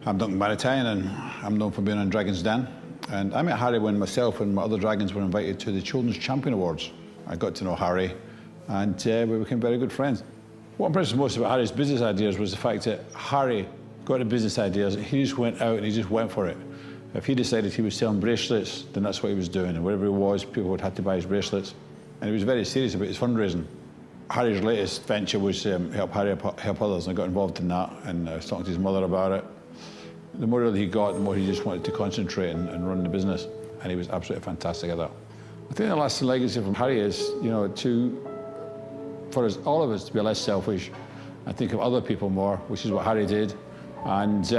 I'm Duncan Barretine, and I'm known for being on Dragon's Den. And I met Harry when myself and my other dragons were invited to the Children's Champion Awards. I got to know Harry, and we became very good friends. What impressed me most about Harry's business ideas was the fact that Harry got the business ideas, he just went out and he just went for it. If he decided he was selling bracelets, then that's what he was doing, and wherever he was, people would have to buy his bracelets. And he was very serious about his fundraising. Harry's latest venture was help Harry help others, and I got involved in that, and I was talking to his mother about it. The more he got, the more he just wanted to concentrate and run the business, and he was absolutely fantastic at that. I think the lasting legacy from Harry is, for us, all of us, to be less selfish and think of other people more, which is what Harry did, and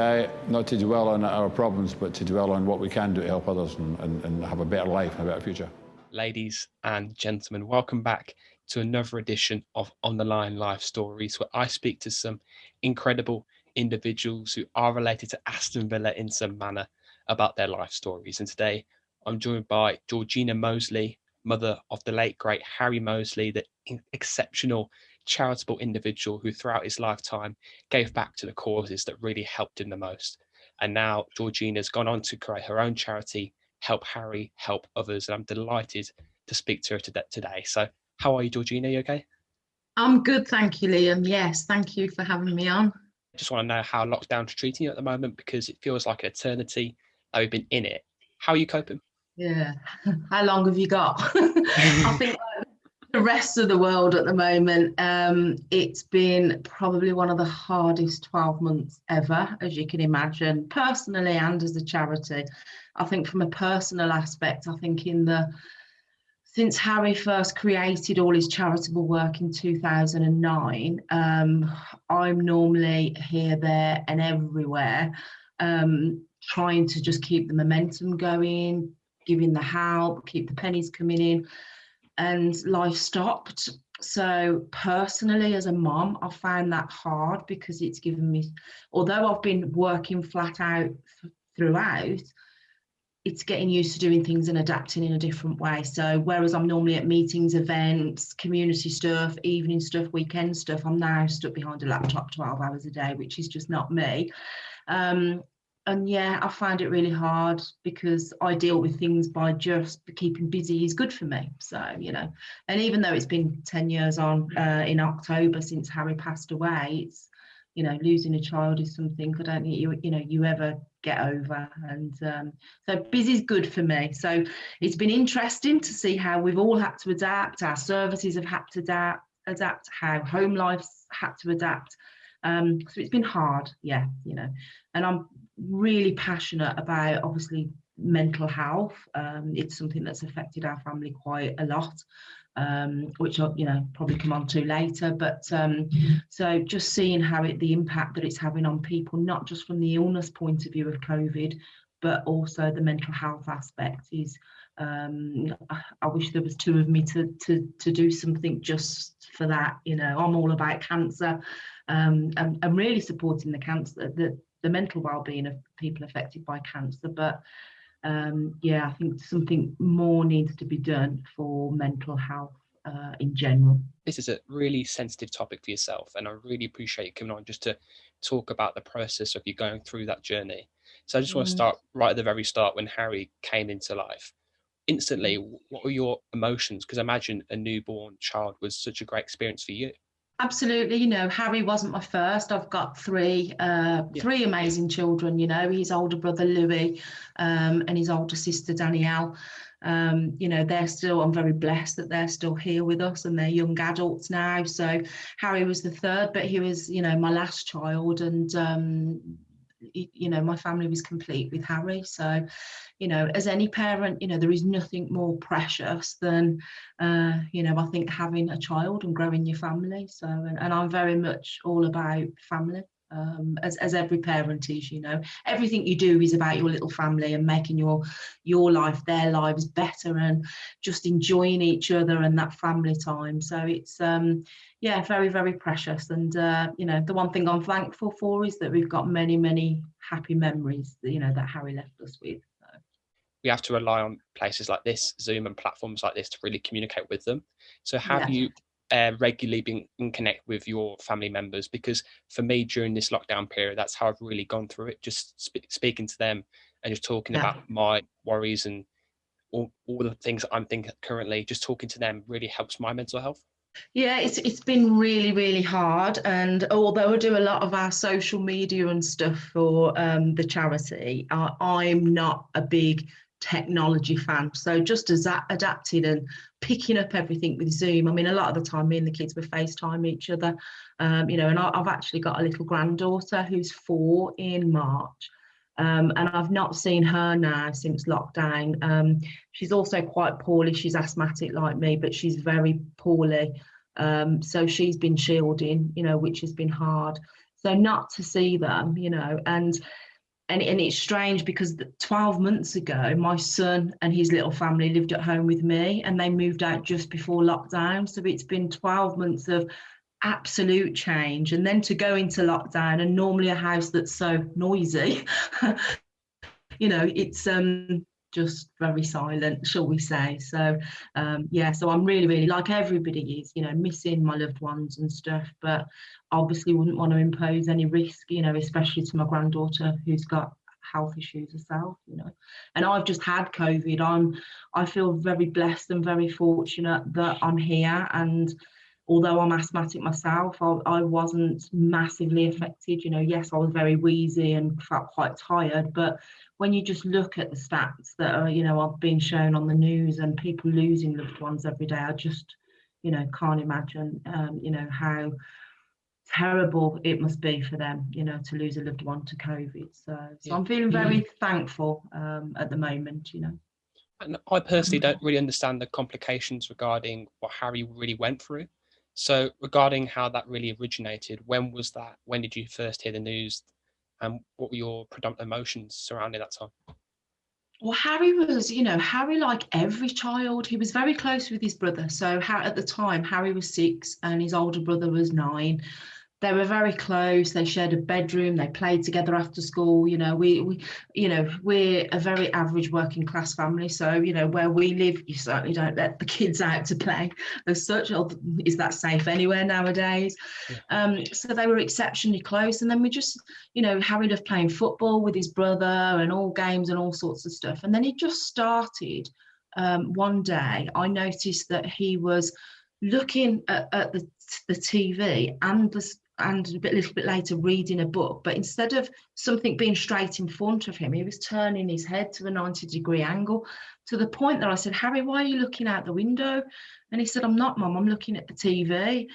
not to dwell on our problems, but to dwell on what we can do to help others and have a better life and a better future. Ladies and gentlemen, welcome back to another edition of On the Line Life Stories, where I speak to some incredible individuals who are related to Aston Villa in some manner about their life stories. And today I'm joined by Georgina Moseley, mother of the late great Harry Moseley, the exceptional charitable individual who throughout his lifetime gave back to the causes that really helped him the most. And now Georgina's gone on to create her own charity, Help Harry, Help Others. And I'm delighted to speak to her today. So how are you, Georgina? Are you okay? I'm good, thank you, Liam. Yes, thank you for having me on. I just want to know how lockdown's treating you at the moment, because it feels like an eternity that we've been in it. How are you coping? Yeah, how long have you got? I think like the rest of the world at the moment, it's been probably one of the hardest 12 months ever, as you can imagine, personally and as a charity. I think from a personal aspect, I think since Harry first created all his charitable work in 2009, I'm normally here, there and everywhere, trying to just keep the momentum going, giving the help, keep the pennies coming in, and life stopped. So personally, as a mom, I found that hard because it's given me, although I've been working flat out throughout, it's getting used to doing things and adapting in a different way. So whereas I'm normally at meetings, events, community stuff, evening stuff, weekend stuff, I'm now stuck behind a laptop 12 hours a day, which is just not me. And yeah, I find it really hard because I deal with things by just keeping busy is good for me. So, and even though it's been 10 years on in October since Harry passed away, it's, losing a child is something I don't think you ever get over. And so busy is good for me. So it's been interesting to see how we've all had to adapt. Our services have had to adapt, how home life's had to adapt. So it's been hard, and I'm really passionate about, obviously, mental health. It's something that's affected our family quite a lot, which I'll probably come on to later. But so just seeing how the impact that it's having on people, not just from the illness point of view of COVID, but also the mental health aspect is. I wish there was two of me to do something just for that. I'm all about cancer. I'm really supporting the mental well-being of people affected by cancer, but I think something more needs to be done for mental health in general. This is a really sensitive topic for yourself, and I really appreciate you coming on just to talk about the process of you going through that journey. So I just want to start right at the very start, when Harry came into life. Instantly, what were your emotions? Because I imagine a newborn child was such a great experience for you. Absolutely. Harry wasn't my first. I've got three amazing children. His older brother Louis, and his older sister Danielle. They're still, I'm very blessed that they're still here with us, and they're young adults now. So Harry was the third, but he was, my last child, and my family was complete with Harry. So, as any parent, there is nothing more precious than, I think, having a child and growing your family. So, and I'm very much all about family. As every parent is, everything you do is about your little family and making your life, their lives better, and just enjoying each other and that family time. So it's very, very precious. And the one thing I'm thankful for is that we've got many, many happy memories that Harry left us with. So we have to rely on places like this, Zoom and platforms like this, to really communicate with them. So have you regularly being in connect with your family members? Because for me, during this lockdown period, that's how I've really gone through it. Just speaking to them and just talking Yeah. about my worries and all the things I'm thinking currently. Just talking to them really helps my mental health. Yeah, it's been really, really hard. And although I do a lot of our social media and stuff for the charity, I'm not a big technology fan. So just as that adapted and picking up everything with Zoom. I mean, a lot of the time, me and the kids would FaceTime each other, you know, and I've actually got a little granddaughter who's 4 in March. And I've not seen her now since lockdown. She's also quite poorly. She's asthmatic like me, but she's very poorly. So she's been shielding, you know, which has been hard. So not to see them, you know, and it's strange because 12 months ago, my son and his little family lived at home with me, and they moved out just before lockdown. So it's been 12 months of absolute change, and then to go into lockdown, and normally a house that's so noisy, you know, it's just very silent, shall we say. So yeah, so I'm really, really, like everybody is, you know, missing my loved ones and stuff, but obviously wouldn't want to impose any risk, you know, especially to my granddaughter who's got health issues herself, you know. And I've just had COVID. I feel very blessed and very fortunate that I'm here, and although I'm asthmatic myself, I wasn't massively affected. You know, yes, I was very wheezy and felt quite tired, but when you just look at the stats that are, you know, are being shown on the news and people losing loved ones every day, I just, you know, can't imagine, you know, how terrible it must be for them, you know, to lose a loved one to COVID. So Yeah. I'm feeling very thankful at the moment, you know. And I personally don't really understand the complications regarding what Harry really went through. So regarding how that really originated, when was that? When did you first hear the news? And what were your predominant emotions surrounding that time? Well, Harry was, you know, Harry, like every child, he was very close with his brother. So at the time, Harry was 6 and his older brother was 9. They were very close. They shared a bedroom. They played together after school. You know, we you know, we're a very average working class family. So, you know, where we live, you certainly don't let the kids out to play as such. Is that safe anywhere nowadays? Yeah. So they were exceptionally close. And then we just, you know, Harry loved playing football with his brother and all games and all sorts of stuff. And then he just started. One day, I noticed that he was looking at the TV and a little bit later reading a book, but instead of something being straight in front of him, he was turning his head to a 90-degree angle, to the point that I said, Harry, why are you looking out the window? And he said, I'm not, Mum, I'm looking at the TV.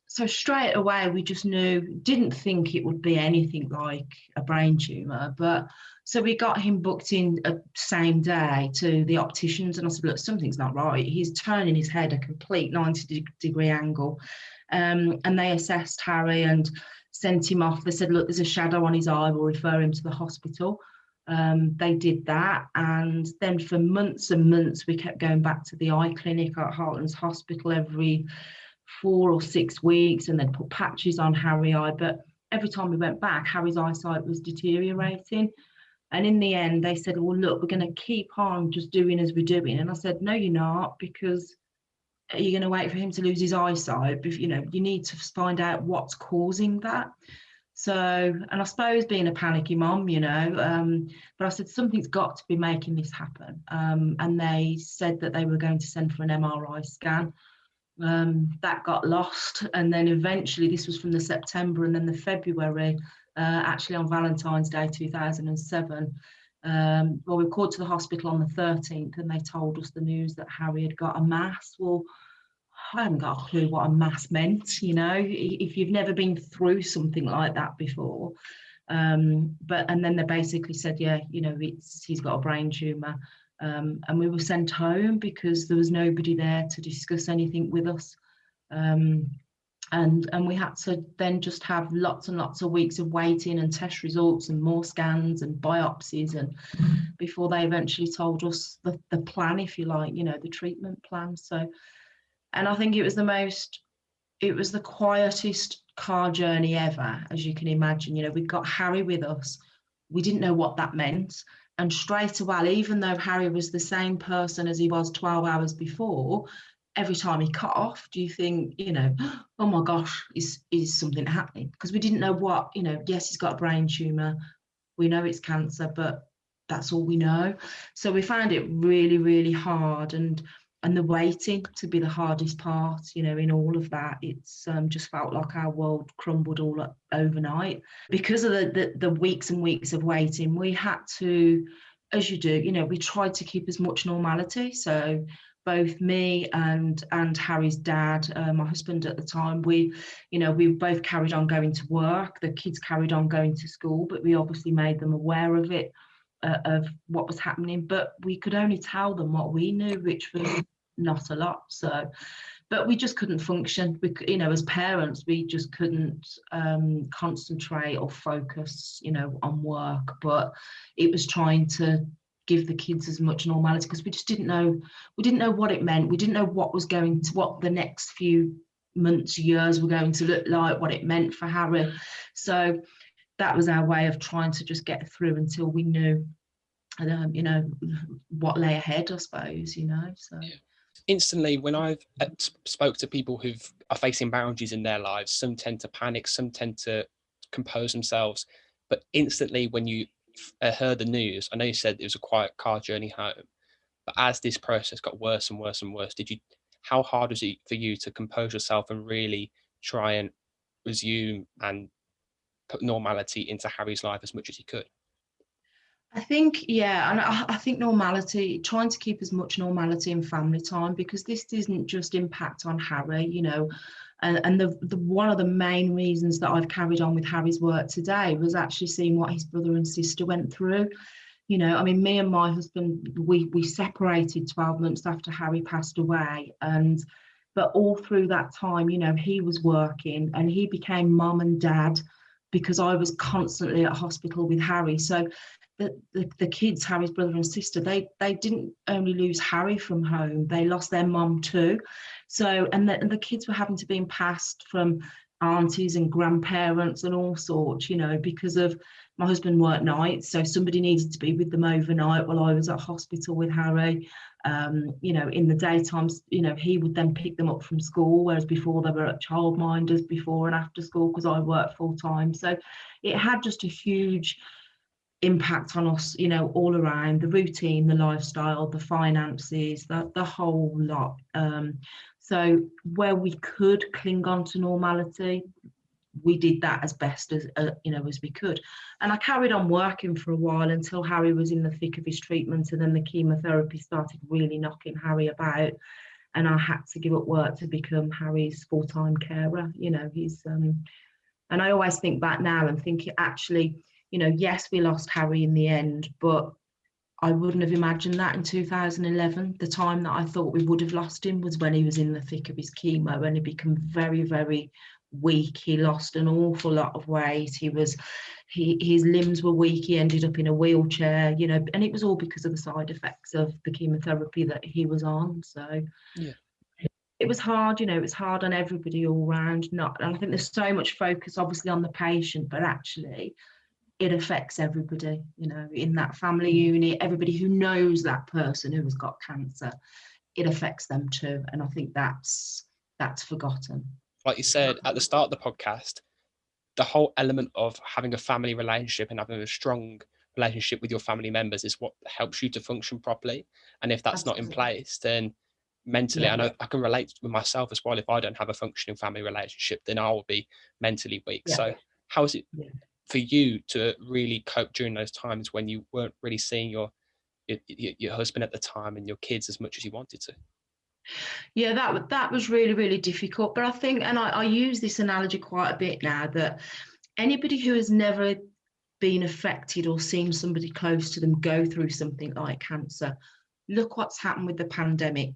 So straight away, we just didn't think it would be anything like a brain tumour, but so we got him booked in the same day to the opticians, and I said, look, something's not right. He's turning his head a complete 90-degree angle. And they assessed Harry and sent him off. They said, look, there's a shadow on his eye, we'll refer him to the hospital. They did that, and then for months and months we kept going back to the eye clinic at Heartlands Hospital every 4 or 6 weeks, and then put patches on Harry's eye. But every time we went back, Harry's eyesight was deteriorating. And in the end, they said, well, look, we're going to keep on just doing as we're doing. And I said, no, you're not, because you're going to wait for him to lose his eyesight. You know, you need to find out what's causing that. So, and I suppose being a panicky mom, you know, but I said, something's got to be making this happen. And they said that they were going to send for an MRI scan. That got lost. And then eventually, this was from the September and then the February, actually on Valentine's Day 2007. Well, we were called to the hospital on the 13th, and they told us the news that Harry had got a mass. Well, I hadn't got a clue what a mass meant, you know, if you've never been through something like that before. And then they basically said, yeah, you know, he's got a brain tumour. And we were sent home because there was nobody there to discuss anything with us. And we had to then just have lots and lots of weeks of waiting and test results and more scans and biopsies, and before they eventually told us the plan, if you like, you know, the treatment plan. So, and I think it was the quietest car journey ever, as you can imagine. You know, we've got Harry with us. We didn't know what that meant. And straight away, even though Harry was the same person as he was 12 hours before, every time he coughed, you think, oh my gosh, is something happening? Because we didn't know what, yes, he's got a brain tumour. We know it's cancer, but that's all we know. So we found it really, really hard. And the waiting to be the hardest part, in all of that. It's just felt like our world crumbled all up overnight. Because of the weeks and weeks of waiting, we had to, as you do, we tried to keep as much normality. So both me and Harry's dad, my husband at the time, we both carried on going to work. The kids carried on going to school, but we obviously made them aware of it, of what was happening. But we could only tell them what we knew, which was not a lot. So, but we just couldn't function. As parents, we just couldn't concentrate or focus, on work. But it was trying to give the kids as much normality, because we just didn't know what it meant. We didn't know what the next few months, years were going to look like, what it meant for Harry. So that was our way of trying to just get through until we knew, what lay ahead, I suppose, so. Yeah. Instantly, when I've spoke to people who are facing boundaries in their lives, some tend to panic, some tend to compose themselves, but instantly when you heard the news, I know you said it was a quiet car journey home, but as this process got worse and worse and worse, how hard was it for you to compose yourself and really try and resume and put normality into Harry's life as much as you could? I think, yeah, and I think normality, trying to keep as much normality in family time, because this doesn't just impact on Harry, and the one of the main reasons that I've carried on with Harry's work today was actually seeing what his brother and sister went through. Me and my husband, we separated 12 months after Harry passed away, but all through that time, he was working and he became mum and dad because I was constantly at hospital with Harry. So the kids, Harry's brother and sister, they didn't only lose Harry from home, they lost their mum too. So, and the kids were having to be passed from aunties and grandparents and all sorts, because of my husband worked nights, so somebody needed to be with them overnight while I was at hospital with Harry. In the daytime, he would then pick them up from school, whereas before they were at childminders before and after school, because I worked full time. So it had just a huge impact on us, all around, the routine, the lifestyle, the finances, the whole lot. So where we could cling on to normality, we did that as best as as we could. And I carried on working for a while until Harry was in the thick of his treatment, and then the chemotherapy started really knocking Harry about, and I had to give up work to become Harry's full-time carer. He's and I always think back now and think, actually, yes, we lost Harry in the end, but I wouldn't have imagined that in 2011. The time that I thought we would have lost him was when he was in the thick of his chemo, and he became very, very weak. He lost an awful lot of weight. His limbs were weak. He ended up in a wheelchair, and it was all because of the side effects of the chemotherapy that he was on. So yeah, it was hard, it was hard on everybody all round. And I think there's so much focus obviously on the patient, but actually it affects everybody, in that family unit, everybody who knows that person who has got cancer, it affects them too. And I think that's forgotten. Like you said at the start of the podcast, the whole element of having a family relationship and having a strong relationship with your family members is what helps you to function properly. And if that's not in place, then mentally, I know I can relate with myself as well. If I don't have a functioning family relationship, then I will be mentally weak. So how is it for you to really cope during those times when you weren't really seeing your husband at the time and your kids as much as you wanted to? Yeah, that was really, really difficult. But I think, and I use this analogy quite a bit now, that anybody who has never been affected or seen somebody close to them go through something like cancer, look what's happened with the pandemic.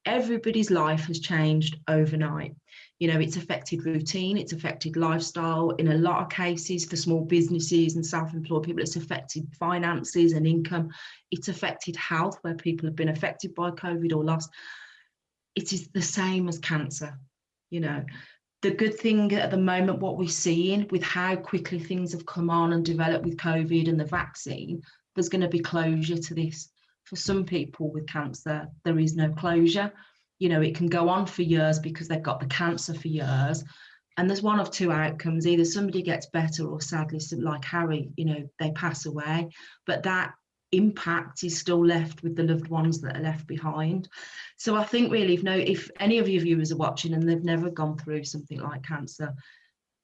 Everybody's life has changed overnight. It's affected routine, it's affected lifestyle. In a lot of cases, for small businesses and self-employed people, it's affected finances and income. It's affected health, where people have been affected by COVID or lost. It is the same as cancer. The good thing at the moment, what we're seeing with how quickly things have come on and developed with COVID and the vaccine, there's going to be closure to this. For some people with cancer, there is no closure. you know, it can go on for years because they've got the cancer for years. And there's one of two outcomes: either somebody gets better, or sadly, like Harry, you know, they pass away. But that impact is still left with the loved ones that are left behind. So I think really, if any of your viewers are watching and they've never gone through something like cancer,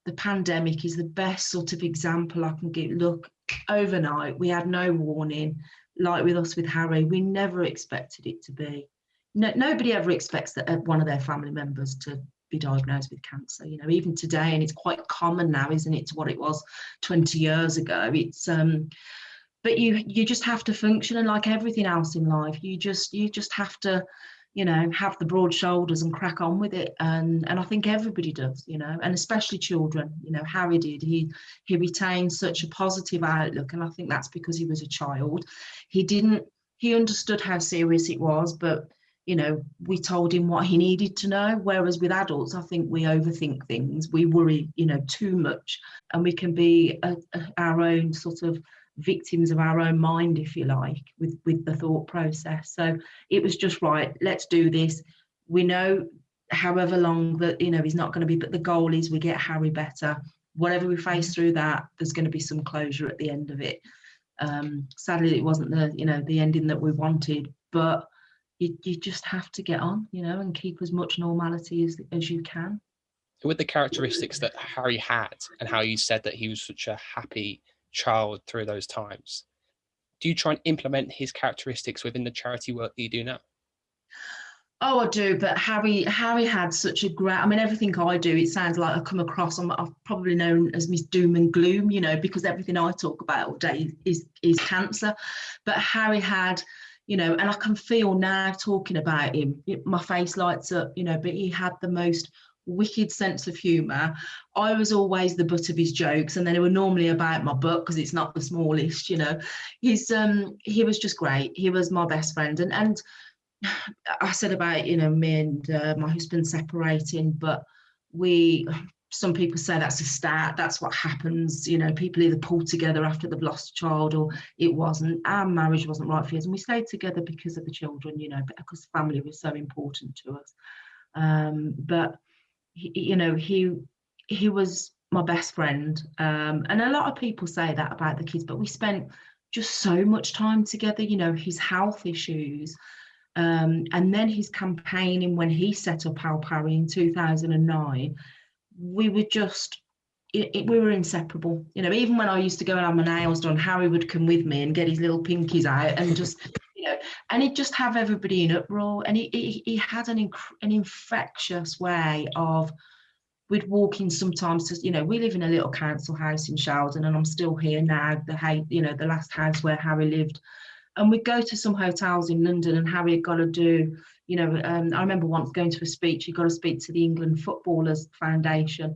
the pandemic is the best sort of example I can give. Look, overnight, we had no warning. Like with us with Harry, we never expected it to be. Nobody ever expects that one of their family members to be diagnosed with cancer, you know, even today. And it's quite common now, isn't it, to what it was 20 years ago. It's but you just have to function, and like everything else in life, you just have to, you know, have the broad shoulders and crack on with it. And I think everybody does, you know, and especially children. You know, Harry did. He retained such a positive outlook, and I think that's because he was a child. He understood how serious it was, but you know, we told him what he needed to know. Whereas with adults, I think we overthink things, we worry, you know, too much, and we can be our own sort of victims of our own mind, if you like, with the thought process. So it was just right, let's do this. We know however long that, you know, he's not going to be, but the goal is we get Harry better. Whatever we face through that, there's going to be some closure at the end of it. Sadly, it wasn't the ending that we wanted, but you just have to get on, you know, and keep as much normality as you can. With the characteristics that Harry had, and how you said that he was such a happy child through those times, do you try and implement his characteristics within the charity work that you do now? Oh, I do, but Harry had such a great, I mean, everything I do, it sounds like I come across, I'm probably known as Miss Doom and Gloom, you know, because everything I talk about all day is cancer. But Harry had, you know, and I can feel now talking about him, my face lights up, you know, but he had the most wicked sense of humour. I was always the butt of his jokes, and then they were normally about my butt because it's not the smallest, you know. He was just great. He was my best friend, and I said about, you know, me and my husband separating, but some people say that's a start, that's what happens, you know, people either pull together after they've lost a child, or it wasn't. Our marriage wasn't right for us, and we stayed together because of the children, you know, because family was so important to us. But you know, he was my best friend, and a lot of people say that about the kids, but we spent just so much time together. You know, his health issues, and then his campaigning when he set up Al Parry in 2009, we were just, we were inseparable. You know, even when I used to go and have my nails done, Harry would come with me and get his little pinkies out and just, you know, and he'd just have everybody in uproar. And he had an infectious way of, we'd walk in sometimes to, you know, we live in a little council house in Sheldon, and I'm still here now, the last house where Harry lived. And we'd go to some hotels in London, and Harry had got to do, you know, I remember once going to a speech, he got to speak to the England Footballers Foundation.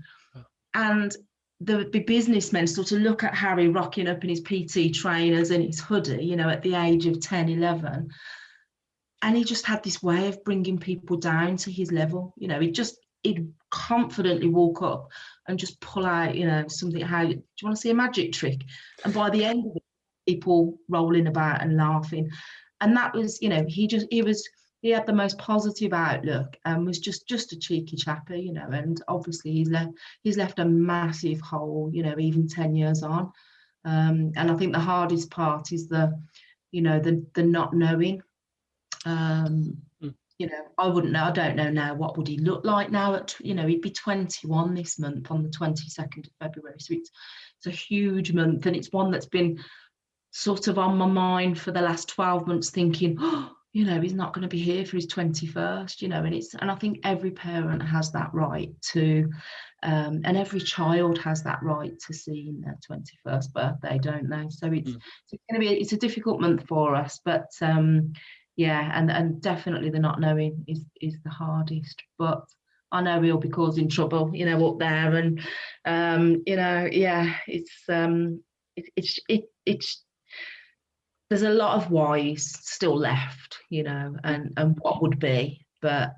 And there would be businessmen sort of look at Harry rocking up in his PT trainers and his hoodie, you know, at the age of 10, 11. And he just had this way of bringing people down to his level. You know, he'd confidently walk up and just pull out, you know, something, how, do you want to see a magic trick? And by the end of it, people rolling about and laughing. And that was, you know, he had the most positive outlook and was just a cheeky chappy, you know, and obviously he's left a massive hole, you know, even 10 years on. And I think the hardest part is the not knowing. You know, I don't know now, what would he look like now you know, he'd be 21 this month on the 22nd of February. So it's a huge month, and it's one that's been sort of on my mind for the last 12 months, thinking, oh, you know, he's not going to be here for his 21st, you know, and I think every parent has that right to, and every child has that right to see their 21st birthday, don't they? So it's a difficult month for us, but yeah, and definitely the not knowing is the hardest, but I know we'll be causing trouble, you know, up there, and you know, yeah, it's there's a lot of whys still left, you know, and what would be, but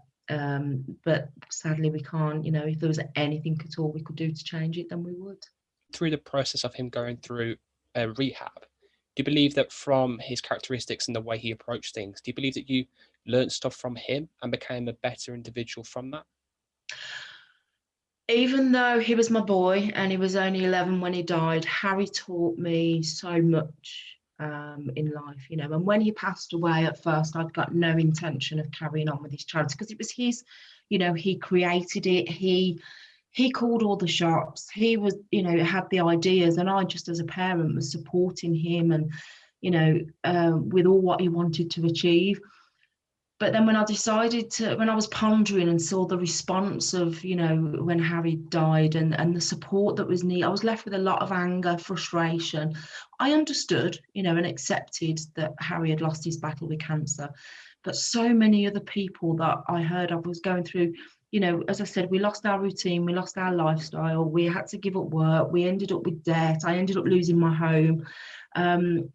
sadly we can't, you know, if there was anything at all we could do to change it, then we would. Through the process of him going through rehab, do you believe that from his characteristics and the way he approached things, do you believe that you learned stuff from him and became a better individual from that? Even though he was my boy and he was only 11 when he died, Harry taught me so much in life, you know. And when he passed away, at first, I'd got no intention of carrying on with his charity because it was his, you know, he created it. He called all the shots. He was, you know, had the ideas, and I just as a parent was supporting him and, you know, with all what he wanted to achieve. But then when I decided to, when I was pondering and saw the response of, you know, when Harry died and the support that was needed, I was left with a lot of anger, frustration. I understood, you know, and accepted that Harry had lost his battle with cancer. But so many other people that I heard of was going through, you know, as I said, we lost our routine, we lost our lifestyle, we had to give up work, we ended up with debt, I ended up losing my home,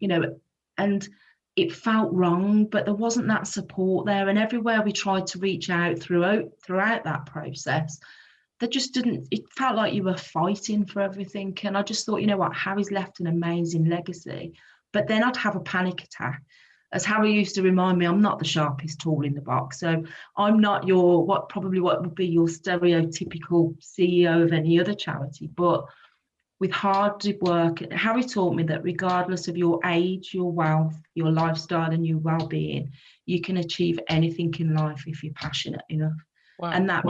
you know, and it felt wrong, but there wasn't that support there. And everywhere we tried to reach out throughout that process, there just didn't, it felt like you were fighting for everything. And I just thought, you know what, Harry's left an amazing legacy. But then I'd have a panic attack. As Harry used to remind me, I'm not the sharpest tool in the box. So I'm not what would be your stereotypical CEO of any other charity. But with hard work, Harry taught me that regardless of your age, your wealth, your lifestyle, and your well-being, you can achieve anything in life if you're passionate enough. Wow. And that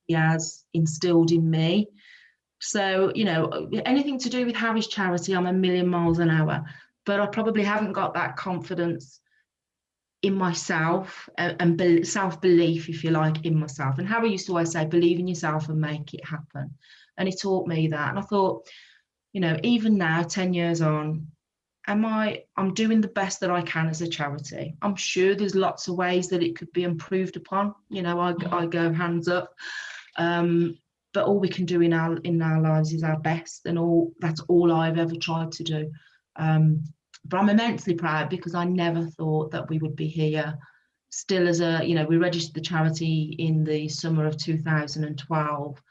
he has instilled in me. So, you know, anything to do with Harry's charity, I'm a million miles an hour. But I probably haven't got that confidence in myself and self-belief, if you like, in myself. And Harry used to always say, believe in yourself and make it happen. And he taught me that. And I thought, you know, even now, 10 years on, I'm doing the best that I can as a charity. I'm sure there's lots of ways that it could be improved upon. You know, I go hands up. But all we can do in our lives is our best, and that's all I've ever tried to do. But I'm immensely proud because I never thought that we would be here still you know, we registered the charity in the summer of 2012.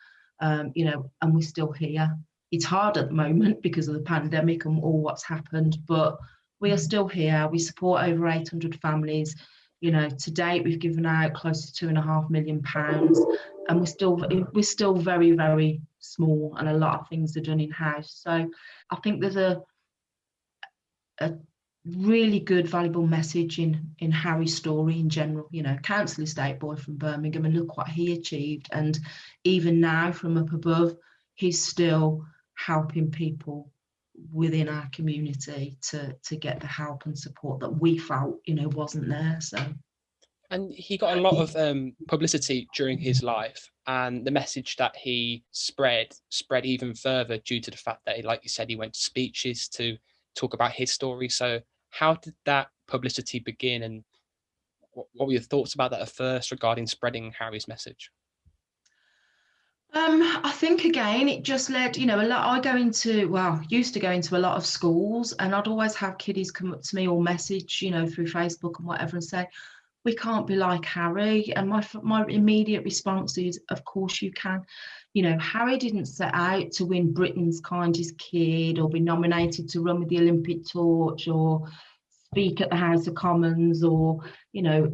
You know, and we're still here. It's hard at the moment because of the pandemic and all what's happened, but we are still here. We support over 800 families. You know, to date, we've given out close to £2.5 million, and we're still very, very small, and a lot of things are done in-house. So I think there's a really good, valuable message in Harry's story in general. You know, council estate boy from Birmingham, and look what he achieved. And even now, from up above, he's still helping people within our community to get the help and support that we felt, you know, wasn't there. So. And he got a lot of publicity during his life, and the message that he spread even further due to the fact that, like you said, he went to speeches to talk about his story. So how did that publicity begin, and what were your thoughts about that at first regarding spreading Harry's message? I think again, it just led, you know, used to go into a lot of schools, and I'd always have kiddies come up to me or message, you know, through Facebook and whatever, and say, we can't be like Harry. And my immediate response is, of course you can. You know, Harry didn't set out to win Britain's kindest kid or be nominated to run with the Olympic torch or speak at the House of Commons or, you know,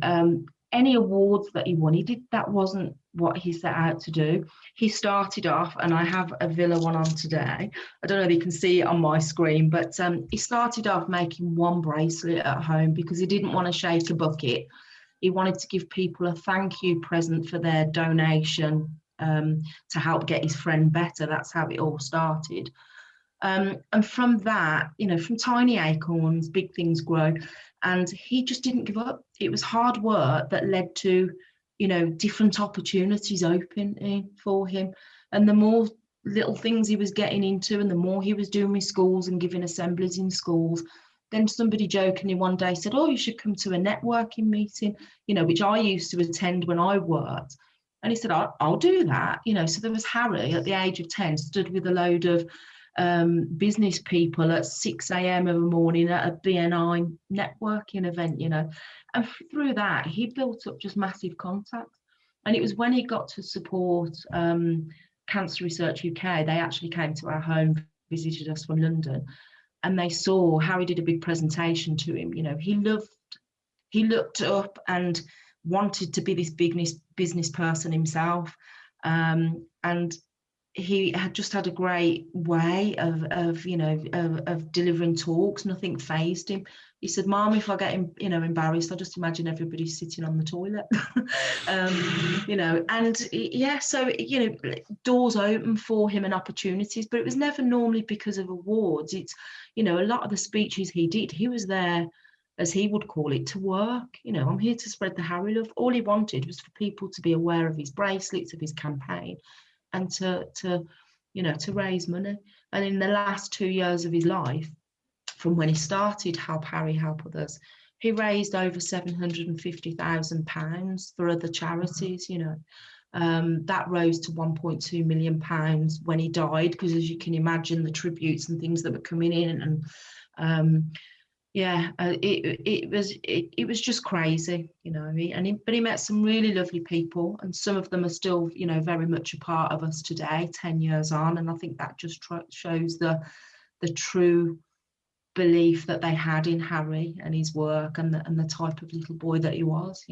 any awards that he won. That wasn't what he set out to do. He started off, and I have a Villa one on today. I don't know if you can see it on my screen, but he started off making one bracelet at home because he didn't want to shake a bucket. He wanted to give people a thank you present for their donation to help get his friend better. That's how it all started. And from that, you know, from tiny acorns, big things grow. And he just didn't give up. It was hard work that led to, you know, different opportunities opening for him. And the more little things he was getting into, and the more he was doing with schools and giving assemblies in schools, then somebody jokingly one day said, oh, you should come to a networking meeting, you know, which I used to attend when I worked. And he said, I'll do that. You know, so there was Harry at the age of 10, stood with a load of business people at 6 a.m. of a morning at a BNI networking event, you know. And through that, he built up just massive contacts. And it was when he got to support Cancer Research UK, they actually came to our home, visited us from London, and they saw Harry did a big presentation to him. You know, he he looked up and wanted to be this business person himself. And he had just had a great way of delivering talks. Nothing fazed him. He said, "Mom, if I get embarrassed, I just imagine everybody sitting on the toilet." So doors open for him and opportunities, but it was never normally because of awards. It's a lot of the speeches he did, he was there, as he would call it, to work. I'm here to spread the Harry love. All he wanted was for people to be aware of his bracelets, of his campaign, and to raise money. And in the last 2 years of his life, from when he started Help Harry, Help Others, he raised over £750,000 for other charities. That rose to £1.2 million when he died, because, as you can imagine, the tributes and things that were coming in, and it was just crazy, but he met some really lovely people, and some of them are still, very much a part of us today, 10 years on. And I think that just shows the true belief that they had in Harry and his work, and the type of little boy that he was.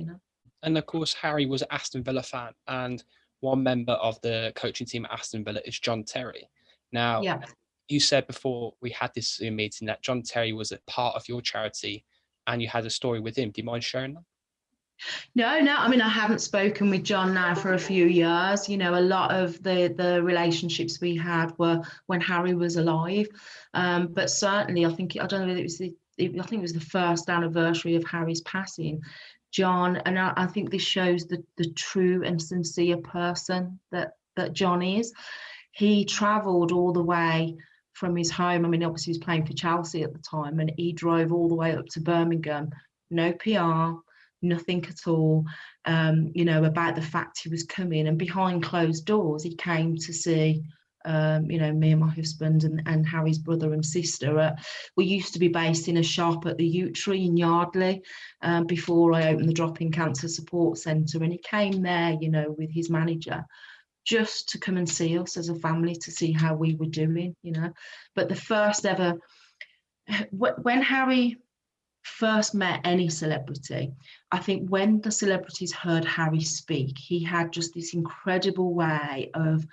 And of course, Harry was an Aston Villa fan, and one member of the coaching team at Aston Villa is John Terry. Now, yeah. You said before we had this Zoom meeting that John Terry was a part of your charity, and you had a story with him. Do you mind sharing that? No. I mean, I haven't spoken with John now for a few years. A lot of the relationships we had were when Harry was alive. But certainly, I think it was the first anniversary of Harry's passing. John, and I think this shows the true and sincere person that John is. He travelled all the way from his home. I mean, obviously he was playing for Chelsea at the time, and he drove all the way up to Birmingham, no PR, nothing at all, about the fact he was coming. And behind closed doors, he came to see, me and my husband and Harry's brother and sister. We used to be based in a shop at the Yew Tree in Yardley before I opened the Drop-in Cancer Support Centre. And he came there, with his manager, just to come and see us as a family, to see how we were doing, But the first ever, when Harry first met any celebrity, I think when the celebrities heard Harry speak, he had just this incredible way of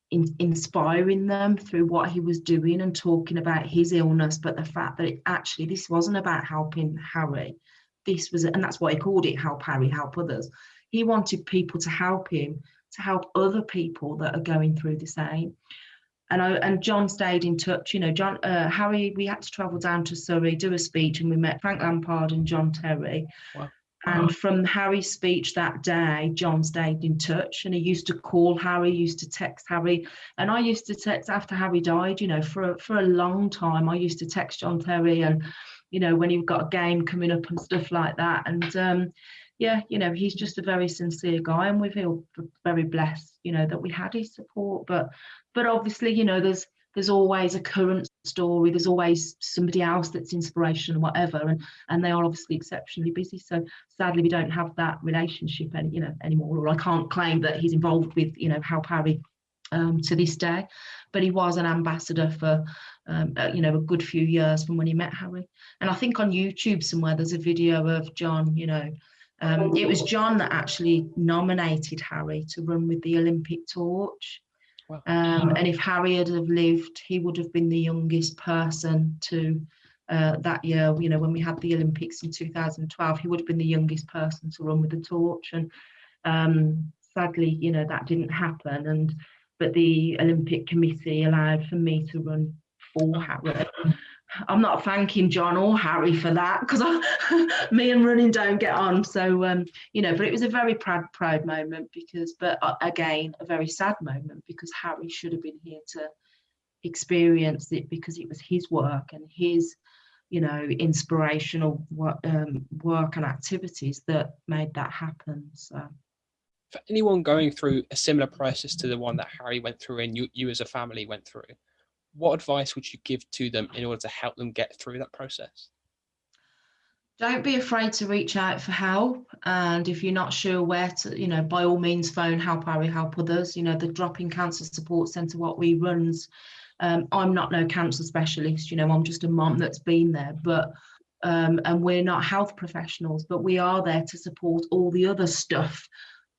inspiring them through what he was doing and talking about his illness, but the fact that this wasn't about helping Harry. This was, and that's why he called it Help Harry, Help Others. He wanted people to help him, to help other people that are going through the same. And John stayed in touch. Harry, we had to travel down to Surrey, do a speech, and we met Frank Lampard and John Terry. Wow. And from Harry's speech that day, John stayed in touch, and he used to call Harry, used to text Harry. And I used to text after Harry died, for a long time. I used to text John Terry, and, when he got a game coming up and stuff like that. And he's just a very sincere guy, and we feel very blessed, that we had his support. But obviously, there's always a current story. There's always somebody else that's inspiration or whatever, and they are obviously exceptionally busy. So sadly, we don't have that relationship anymore. Or I can't claim that he's involved with Help Harry to this day. But he was an ambassador for a good few years from when he met Harry. And I think on YouTube somewhere there's a video of John. It was John that actually nominated Harry to run with the Olympic torch. Wow. And if Harry had have lived, he would have been the youngest person to that year. When we had the Olympics in 2012, he would have been the youngest person to run with the torch. And sadly, that didn't happen. But the Olympic Committee allowed for me to run for Harry. I'm not thanking John or Harry for that, because me and running don't get on. So, but it was a very proud moment, but again, a very sad moment, because Harry should have been here to experience it, because it was his work and his, inspirational work and activities that made that happen. So, for anyone going through a similar process to the one that Harry went through and you as a family went through, what advice would you give to them in order to help them get through that process? Don't be afraid to reach out for help. And if you're not sure where to, by all means, phone Help Harry, Help Others. The Drop-in Cancer Support Centre, what we runs. I'm not no cancer specialist, I'm just a mum that's been there. But and we're not health professionals, but we are there to support all the other stuff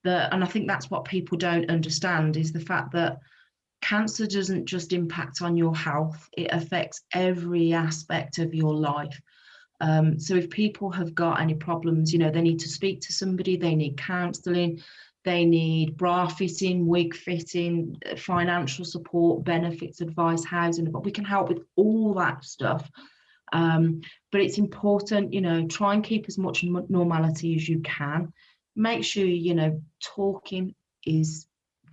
and I think that's what people don't understand, is the fact that cancer doesn't just impact on your health, it affects every aspect of your life. So if people have got any problems, they need to speak to somebody, they need counselling, they need bra fitting, wig fitting, financial support, benefits, advice, housing, but we can help with all that stuff. But it's important, try and keep as much normality as you can. Make sure, talking is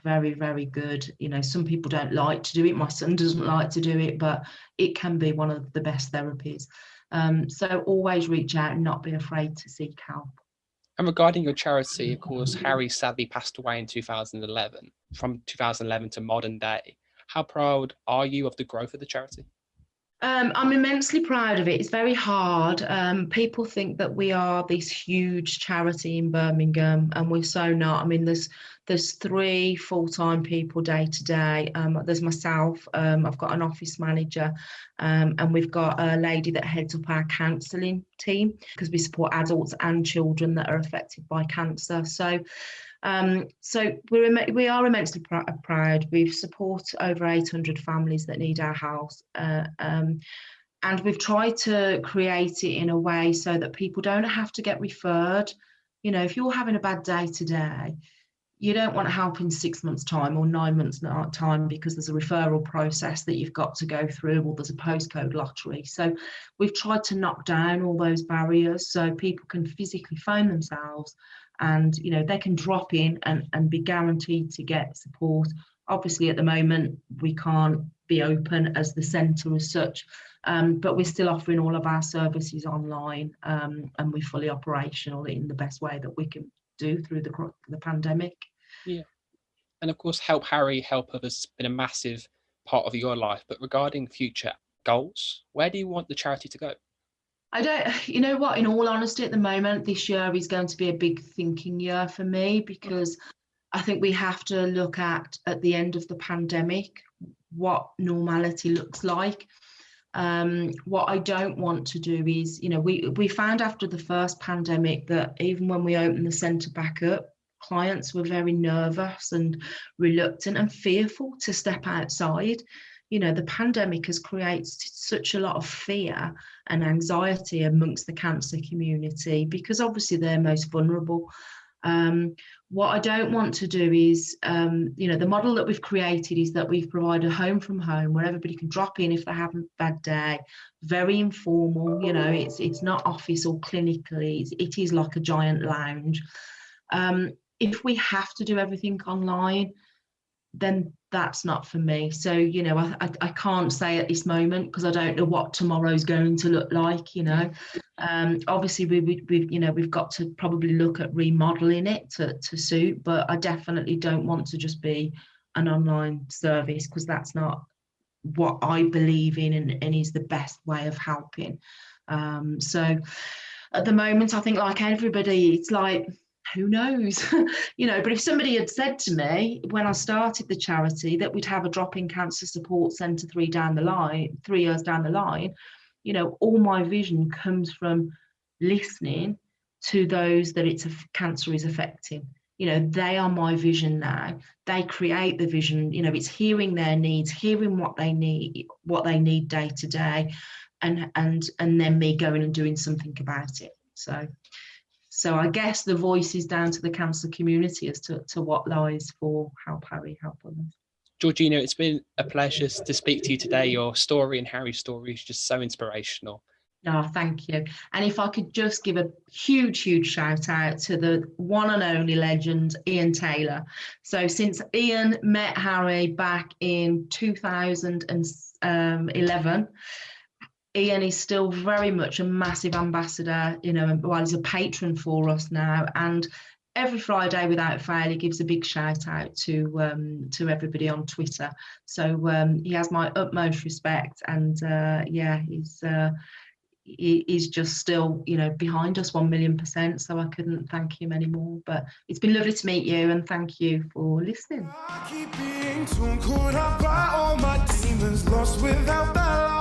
very, very good. Some people don't like to do it. My son doesn't like to do it, but it can be one of the best therapies. So always reach out and not be afraid to seek help. And regarding your charity, of course, Harry sadly passed away in 2011. From 2011 to modern day, how proud are you of the growth of the charity? I'm immensely proud of it. It's very hard. People think that we are this huge charity in Birmingham, and we're so not. I mean, there's 3 full-time people day to day. There's myself. I've got an office manager, and we've got a lady that heads up our counselling team, because we support adults and children that are affected by cancer. So we are immensely proud. We've supported over 800 families that need our house, and we've tried to create it in a way so that people don't have to get referred. If you're having a bad day today, you don't want help in 6 months' time or 9 months' time, because there's a referral process that you've got to go through, or there's a postcode lottery. So we've tried to knock down all those barriers so people can physically phone themselves, and they can drop in and be guaranteed to get support. Obviously at the moment we can't be open as the centre as such, but we're still offering all of our services online, and we're fully operational in the best way that we can do through the pandemic. Yeah, and of course Help Harry, Help Others has been a massive part of your life, but regarding future goals, where do you want the charity to go? I don't, in all honesty, at the moment, this year is going to be a big thinking year for me, because I think we have to look at the end of the pandemic, what normality looks like. What I don't want to do is, we found after the first pandemic that even when we opened the centre back up, clients were very nervous and reluctant and fearful to step outside. The pandemic has created such a lot of fear and anxiety amongst the cancer community, because obviously they're most vulnerable. What I don't want to do is, the model that we've created is that we've provided a home from home where everybody can drop in if they have a bad day, very informal, it's not office or clinically, it is like a giant lounge. If we have to do everything online, then that's not for me. So, I can't say at this moment, because I don't know what tomorrow's going to look like, Obviously we've got to probably look at remodeling it to suit, but I definitely don't want to just be an online service, because that's not what I believe in and is the best way of helping. So at the moment, I think like everybody, it's like, who knows? But if somebody had said to me when I started the charity that we'd have a drop-in cancer support centre 3 years down the line, all my vision comes from listening to those that cancer is affecting. They are my vision now. They create the vision. It's hearing their needs, hearing what they need day to day, and then me going and doing something about it. So I guess the voice is down to the cancer community as to what lies for Help Harry, Help Others. Georgina, it's been a pleasure to speak to you today. Your story and Harry's story is just so inspirational. Oh, thank you. And if I could just give a huge shout out to the one and only legend, Ian Taylor. So since Ian met Harry back in 2011, Ian is still very much a massive ambassador, while he's a patron for us now. And every Friday, without fail, he gives a big shout out to everybody on Twitter. So he has my utmost respect, and he's just still, behind us 1,000,000%. So I couldn't thank him anymore. But it's been lovely to meet you, and thank you for listening. I keep being too caught up by all my demons, lost without the light.